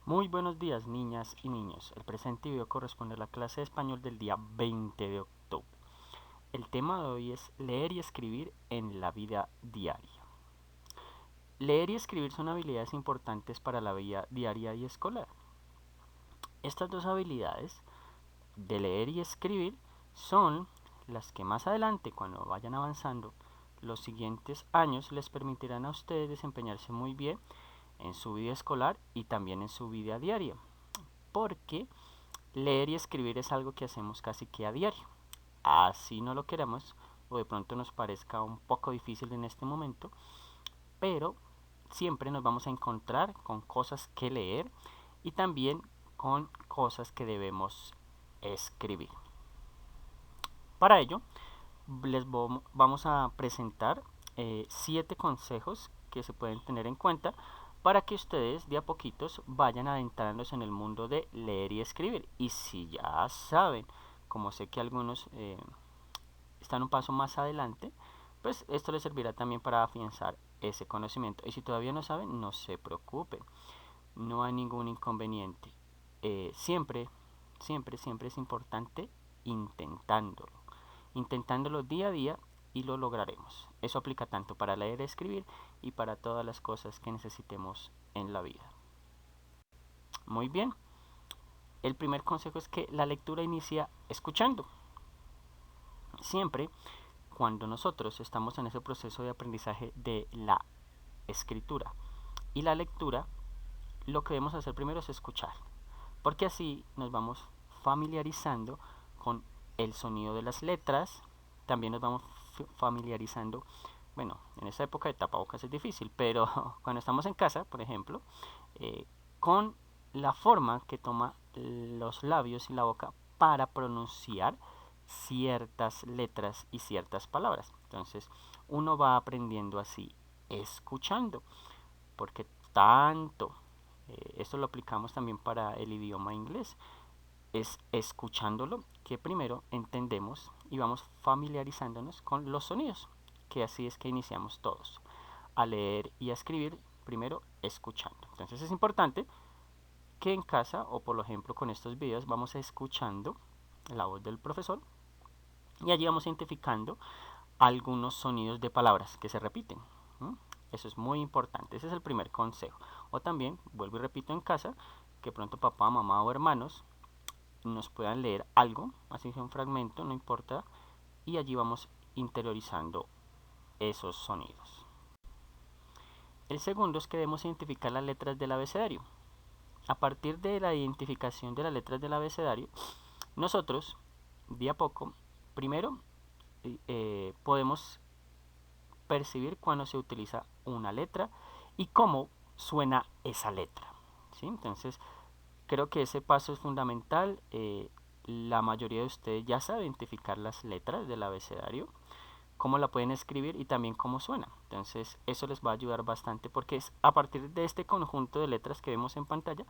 Muy buenos días, niñas y niños. El presente video corresponde a la clase de español del día 20 de octubre. El tema de hoy es leer y escribir en la vida diaria. Leer y escribir son habilidades importantes para la vida diaria y escolar. Estas dos habilidades de leer y escribir son las que más adelante, cuando vayan avanzando los siguientes años, les permitirán a ustedes desempeñarse muy bien en su vida escolar y también en su vida diaria. Porque leer y escribir es algo que hacemos casi que a diario. Así no lo queramos o de pronto nos parezca un poco difícil en este momento, pero siempre nos vamos a encontrar con cosas que leer y también con cosas que debemos escribir. Para ello, vamos a presentar 7 consejos que se pueden tener en cuenta para que ustedes de a poquitos vayan adentrándose en el mundo de leer y escribir. Y si ya saben, como sé que algunos están un paso más adelante, pues esto les servirá también para afianzar ese conocimiento. Y si todavía no saben, no se preocupen, no hay ningún inconveniente. Siempre, siempre es importante intentándolo. Intentándolo día a día y lo lograremos. Eso aplica tanto para leer y escribir y para todas las cosas que necesitemos en la vida. Muy bien. El primer consejo es que la lectura inicia escuchando. Siempre cuando nosotros estamos en ese proceso de aprendizaje de la escritura y la lectura, lo que debemos hacer primero es escuchar, porque así nos vamos familiarizando con el sonido de las letras, también nos vamos familiarizando, bueno, en esta época de tapabocas es difícil, pero cuando estamos en casa, por ejemplo, con la forma que toma los labios y la boca para pronunciar ciertas letras y ciertas palabras. Entonces, uno va aprendiendo así, escuchando, porque tanto, esto lo aplicamos también para el idioma inglés, es escuchándolo que primero entendemos y vamos familiarizándonos con los sonidos, que así es que iniciamos todos, a leer y a escribir primero escuchando. Entonces es importante que en casa o por ejemplo con estos videos vamos escuchando la voz del profesor y allí vamos identificando algunos sonidos de palabras que se repiten. ¿Mm? Eso es muy importante, ese es el primer consejo. O también, vuelvo y repito, en casa, que pronto papá, mamá o hermanos nos puedan leer algo, así sea un fragmento, no importa, y allí vamos interiorizando esos sonidos. El segundo es que debemos identificar las letras del abecedario. A partir de la identificación de las letras del abecedario, nosotros, de a poco, primero podemos percibir cuando se utiliza una letra y cómo suena esa letra. ¿Sí? Entonces, creo que ese paso es fundamental. La mayoría de ustedes ya sabe identificar las letras del abecedario, cómo la pueden escribir y también cómo suena. Entonces, eso les va a ayudar bastante porque es a partir de este conjunto de letras que vemos en pantalla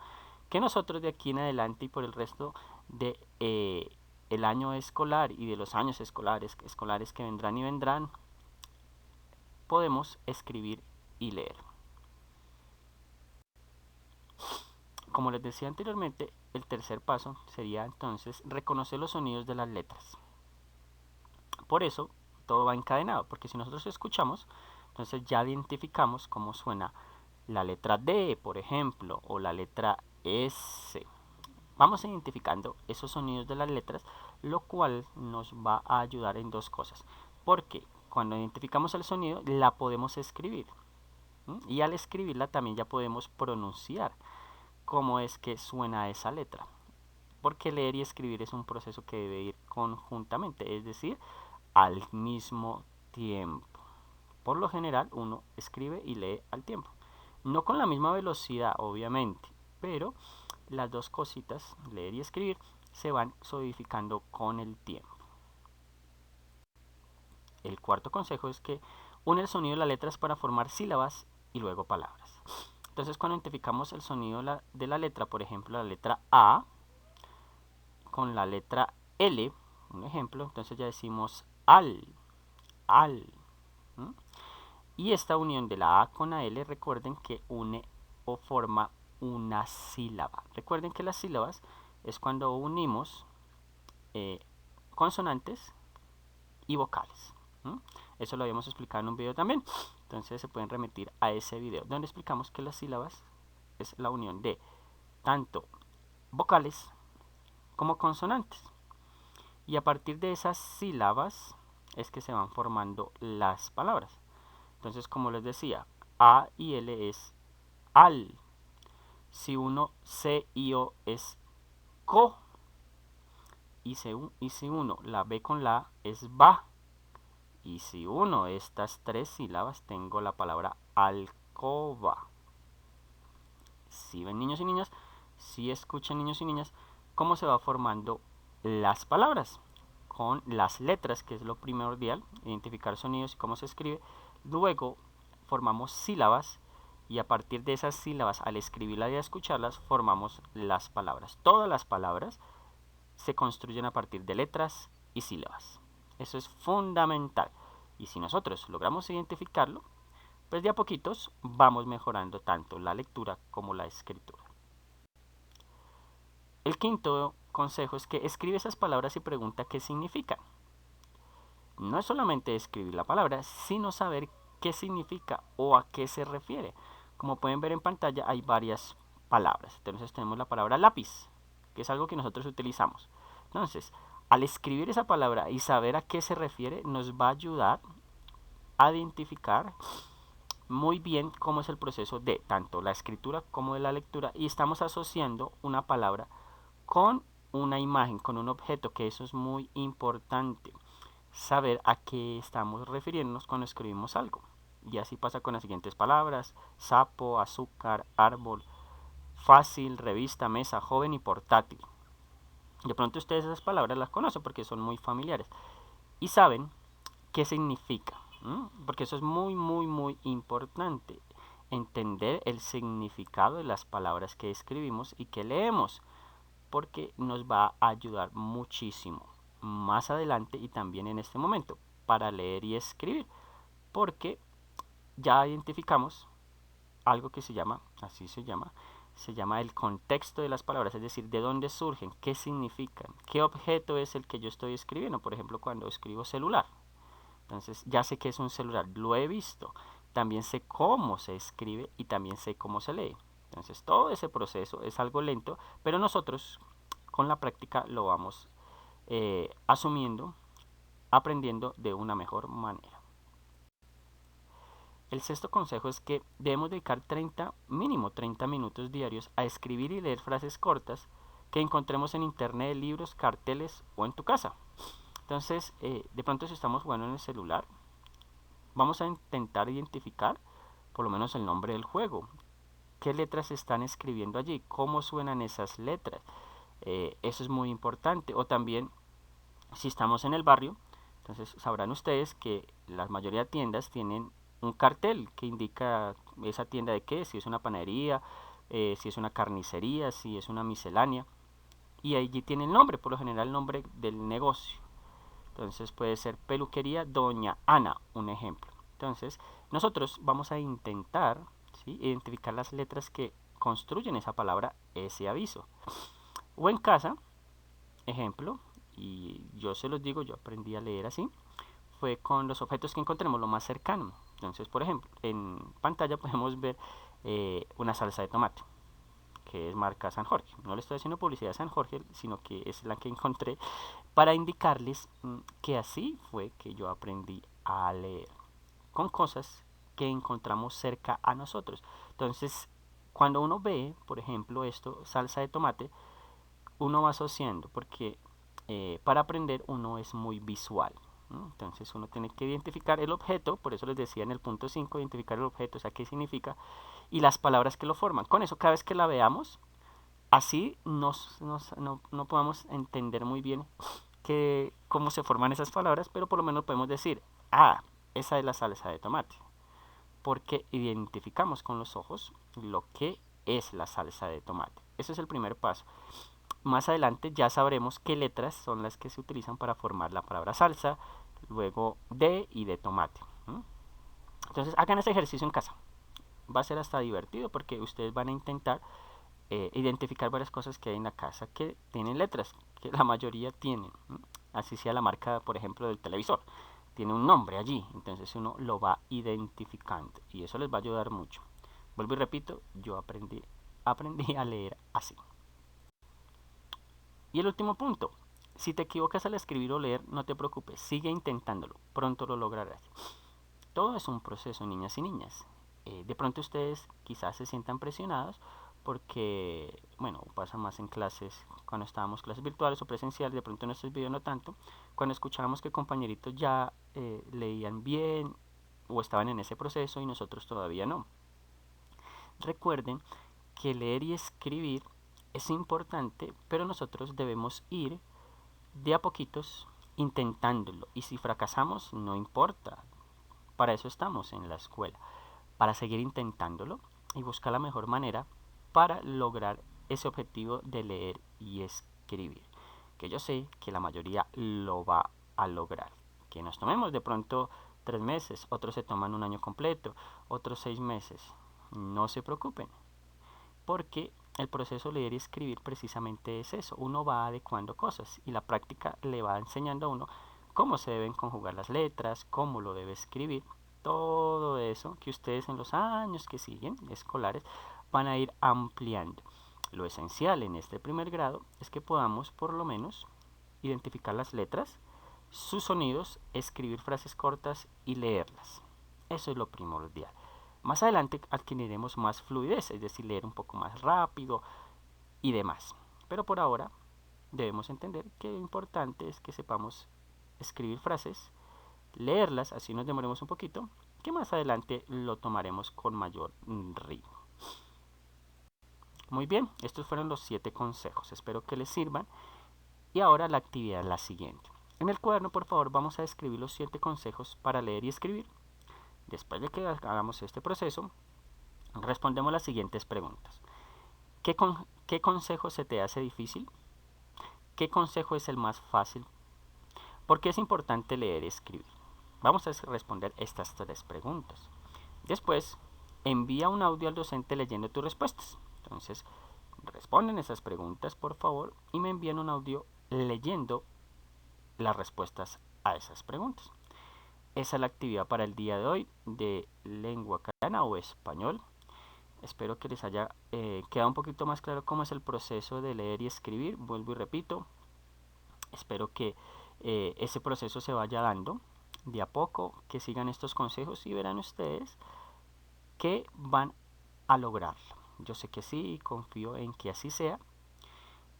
que nosotros de aquí en adelante y por el resto de el año escolar y de los años escolares que vendrán y vendrán, podemos escribir y leer. Como les decía anteriormente, el tercer paso sería entonces reconocer los sonidos de las letras. Por eso todo va encadenado, porque si nosotros escuchamos, entonces ya identificamos cómo suena la letra D, por ejemplo, o la letra S. Vamos identificando esos sonidos de las letras, lo cual nos va a ayudar en dos cosas. Porque cuando identificamos el sonido, la podemos escribir. Y al escribirla también ya podemos pronunciar cómo es que suena esa letra. Porque leer y escribir es un proceso que debe ir conjuntamente, es decir, al mismo tiempo. Por lo general uno escribe y lee al tiempo. No con la misma velocidad, obviamente, pero las dos cositas, leer y escribir, se van solidificando con el tiempo. El cuarto consejo es que une el sonido de las letras para formar sílabas y luego palabras. Entonces cuando identificamos el sonido de la letra, por ejemplo la letra A con la letra L, un ejemplo, entonces ya decimos al. ¿Mm? Y esta unión de la A con la L, recuerden que une o forma una sílaba. Recuerden que las sílabas es cuando unimos consonantes y vocales. Eso lo habíamos explicado en un video también. Entonces se pueden remitir a ese video donde explicamos que las sílabas es la unión de tanto vocales como consonantes. Y a partir de esas sílabas es que se van formando las palabras. Entonces, como les decía, A y L es al. Si uno C y O es co. Y si uno la B con la A es va. Y si uno de estas tres sílabas tengo la palabra alcoba. Si ven, niños y niñas, si escuchan, niños y niñas, cómo se va formando las palabras con las letras, que es lo primordial, identificar sonidos y cómo se escribe. Luego formamos sílabas y a partir de esas sílabas, al escribirlas y a escucharlas, formamos las palabras. Todas las palabras se construyen a partir de letras y sílabas. Eso es fundamental. Y si nosotros logramos identificarlo, pues de a poquitos vamos mejorando tanto la lectura como la escritura. El quinto consejo es que escribe esas palabras y pregunta qué significan. No es solamente escribir la palabra, sino saber qué significa o a qué se refiere. Como pueden ver en pantalla hay varias palabras. Entonces tenemos la palabra lápiz, que es algo que nosotros utilizamos. Entonces, al escribir esa palabra y saber a qué se refiere, nos va a ayudar a identificar muy bien cómo es el proceso de tanto la escritura como de la lectura, y estamos asociando una palabra con una imagen, con un objeto, que eso es muy importante, saber a qué estamos refiriéndonos cuando escribimos algo. Y así pasa con las siguientes palabras: sapo, azúcar, árbol, fácil, revista, mesa, joven y portátil. De pronto ustedes esas palabras las conocen porque son muy familiares y saben qué significa, porque eso es muy muy importante, entender el significado de las palabras que escribimos y que leemos, porque nos va a ayudar muchísimo más adelante y también en este momento para leer y escribir, porque ya identificamos algo que así se llama el contexto de las palabras, es decir, de dónde surgen, qué significan, qué objeto es el que yo estoy escribiendo. Por ejemplo, cuando escribo celular, entonces ya sé que es un celular, lo he visto, también sé cómo se escribe y también sé cómo se lee. Entonces todo ese proceso es algo lento, pero nosotros con la práctica lo vamos asumiendo, aprendiendo de una mejor manera. El sexto consejo es que debemos dedicar mínimo 30 minutos diarios a escribir y leer frases cortas que encontremos en internet, libros, carteles o en tu casa. Entonces, de pronto si estamos jugando en el celular, vamos a intentar identificar por lo menos el nombre del juego. ¿Qué letras están escribiendo allí? ¿Cómo suenan esas letras? Eso es muy importante. O también, si estamos en el barrio, entonces sabrán ustedes que la mayoría de tiendas tienen un cartel que indica esa tienda de qué, si es una panadería, si es una carnicería, si es una miscelánea. Y allí tiene el nombre, por lo general el nombre del negocio. Entonces puede ser peluquería Doña Ana, un ejemplo. Entonces nosotros vamos a intentar, ¿sí?, identificar las letras que construyen esa palabra, ese aviso. O en casa, ejemplo, y yo se los digo, yo aprendí a leer así, fue con los objetos que encontremos lo más cercano. Entonces, por ejemplo, en pantalla podemos ver una salsa de tomate, que es marca San Jorge. No le estoy haciendo publicidad a San Jorge, sino que es la que encontré para indicarles que así fue que yo aprendí a leer, con cosas que encontramos cerca a nosotros. Entonces, cuando uno ve, por ejemplo, esto, salsa de tomate, uno va asociando, porque para aprender uno es muy visual. Entonces uno tiene que identificar el objeto, por eso les decía en el punto 5, identificar el objeto, o sea, qué significa, y las palabras que lo forman. Con eso, cada vez que la veamos, así no podamos entender muy bien cómo se forman esas palabras, pero por lo menos podemos decir, esa es la salsa de tomate, porque identificamos con los ojos lo que es la salsa de tomate. Ese es el primer paso. Más adelante ya sabremos qué letras son las que se utilizan para formar la palabra salsa, luego de y de tomate. Entonces hagan ese ejercicio en casa. Va a ser hasta divertido porque ustedes van a intentar identificar varias cosas que hay en la casa que tienen letras, que la mayoría tienen. Así sea la marca, por ejemplo, del televisor. Tiene un nombre allí, entonces uno lo va identificando y eso les va a ayudar mucho. Vuelvo y repito, yo aprendí a leer así. Y el último punto, si te equivocas al escribir o leer, no te preocupes, sigue intentándolo, pronto lo lograrás. Todo es un proceso, niñas y niñas. De pronto ustedes quizás se sientan presionados porque, bueno, pasa más en clases, cuando estábamos clases virtuales o presenciales, de pronto en estos videos no tanto, cuando escuchábamos que compañeritos ya leían bien o estaban en ese proceso y nosotros todavía no. Recuerden que leer y escribir es importante, pero nosotros debemos ir de a poquitos intentándolo. Y si fracasamos, no importa. Para eso estamos en la escuela. Para seguir intentándolo y buscar la mejor manera para lograr ese objetivo de leer y escribir. Que yo sé que la mayoría lo va a lograr. Que nos tomemos de pronto 3 meses, otros se toman un año completo, otros 6 meses. No se preocupen, porque el proceso de leer y escribir precisamente es eso. Uno va adecuando cosas y la práctica le va enseñando a uno cómo se deben conjugar las letras, cómo lo debe escribir. Todo eso que ustedes en los años que siguen, escolares, van a ir ampliando. Lo esencial en este primer grado es que podamos por lo menos identificar las letras, sus sonidos, escribir frases cortas y leerlas. Eso es lo primordial. Más adelante adquiriremos más fluidez, es decir, leer un poco más rápido y demás. Pero por ahora debemos entender que lo importante es que sepamos escribir frases, leerlas, así nos demoremos un poquito, que más adelante lo tomaremos con mayor ritmo. Muy bien, estos fueron los 7 consejos, espero que les sirvan. Y ahora la actividad es la siguiente. En el cuaderno, por favor, vamos a escribir los 7 consejos para leer y escribir. Después de que hagamos este proceso, respondemos las siguientes preguntas. ¿Qué consejo se te hace difícil? ¿Qué consejo es el más fácil? ¿Por qué es importante leer y escribir? Vamos a responder estas 3 preguntas. Después, envía un audio al docente leyendo tus respuestas. Entonces, responden esas preguntas, por favor, y me envían un audio leyendo las respuestas a esas preguntas. Esa es la actividad para el día de hoy de lengua catalana o español. Espero que les haya quedado un poquito más claro cómo es el proceso de leer y escribir. Vuelvo y repito, espero que ese proceso se vaya dando de a poco, que sigan estos consejos y verán ustedes que van a lograrlo. Yo sé que sí, confío en que así sea.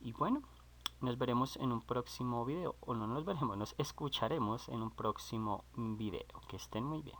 Y bueno, nos veremos en un próximo video, o no nos veremos, nos escucharemos en un próximo video. Que estén muy bien.